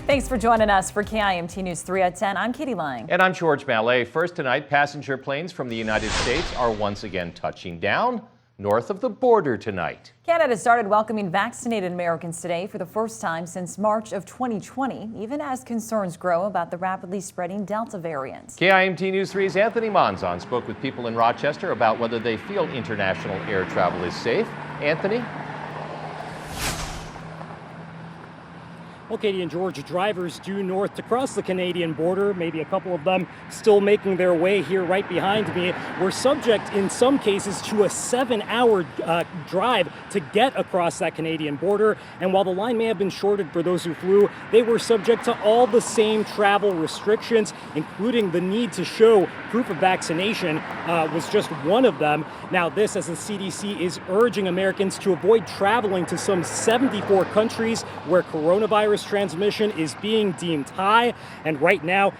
Thanks for joining us for KIMT News 3 at 10. I'm Katie Lang. And I'm George Mallet. First tonight, passenger planes from the United States are once again touching down north of the border tonight. Canada started welcoming vaccinated Americans today for the first time since March of 2020, even as concerns grow about the rapidly spreading Delta variant. KIMT News 3's Anthony Monzon spoke with people in Rochester about whether they feel international air travel is safe. Anthony? Well, Katie and George, drivers due north to cross the Canadian border, maybe a couple of them still making their way here right behind me, were subject in some cases to a 7-hour drive to get across that Canadian border. And while the line may have been shortened for those who flew, they were subject to all the same travel restrictions, including the need to show proof of vaccination was just one of them. Now, this as the CDC is urging Americans to avoid traveling to some 74 countries where coronavirus transmission is being deemed high. And right now,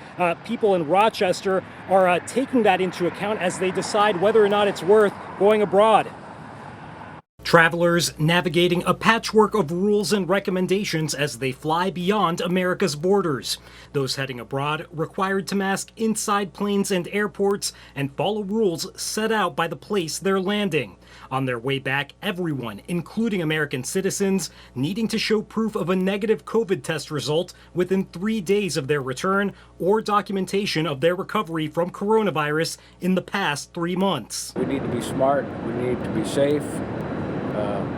people in Rochester are taking that into account as they decide whether or not it's worth going abroad. Travelers navigating a patchwork of rules and recommendations as they fly beyond America's borders. Those heading abroad required to mask inside planes and airports and follow rules set out by the place they're landing. On their way back, everyone, including American citizens, needing to show proof of a negative COVID test result within 3 days of their return or documentation of their recovery from coronavirus in the past 3 months. We need to be smart. We need to be safe.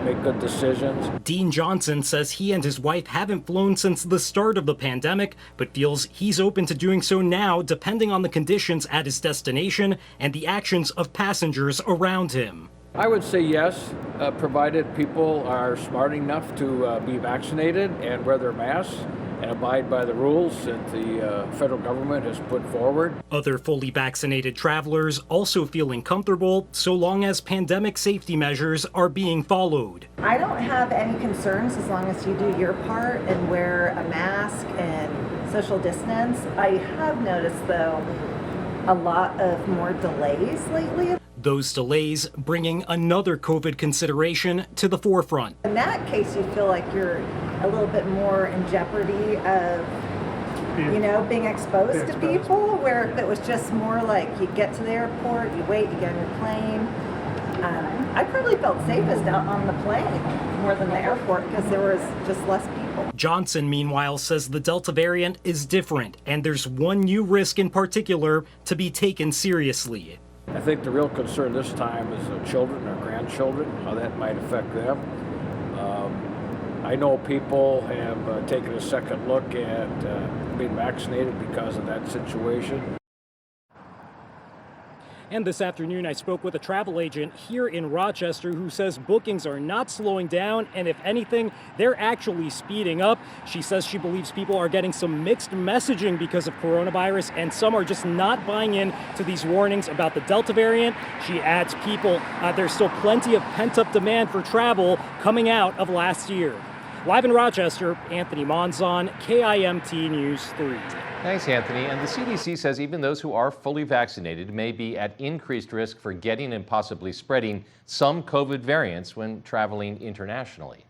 Make good decisions. Dean Johnson says he and his wife haven't flown since the start of the pandemic, but feels he's open to doing so now depending on the conditions at his destination and the actions of passengers around him. I would say yes, provided people are smart enough to be vaccinated and wear their masks and abide by the rules that the federal government has put forward. Other fully vaccinated travelers also feeling comfortable so long as pandemic safety measures are being followed. I don't have any concerns as long as you do your part and wear a mask and social distance. I have noticed, though, a lot of more delays lately. Those delays bringing another COVID consideration to the forefront. In that case, you feel like you're a little bit more in jeopardy of, being exposed to people, where if it was just more like you get to the airport, you wait, you get on your plane. I probably felt safest out on the plane more than the airport because there was just less people. Johnson, meanwhile, says the Delta variant is different and there's one new risk in particular to be taken seriously. I think the real concern this time is the children or grandchildren, how that might affect them. I know people have taken a second look at being vaccinated because of that situation. And this afternoon, I spoke with a travel agent here in Rochester who says bookings are not slowing down, and if anything, they're actually speeding up. She says she believes people are getting some mixed messaging because of coronavirus, and some are just not buying in to these warnings about the Delta variant. She adds there's still plenty of pent-up demand for travel coming out of last year. Live in Rochester, Anthony Monzon, KIMT News 3. Thanks, Anthony. And the CDC says even those who are fully vaccinated may be at increased risk for getting and possibly spreading some COVID variants when traveling internationally.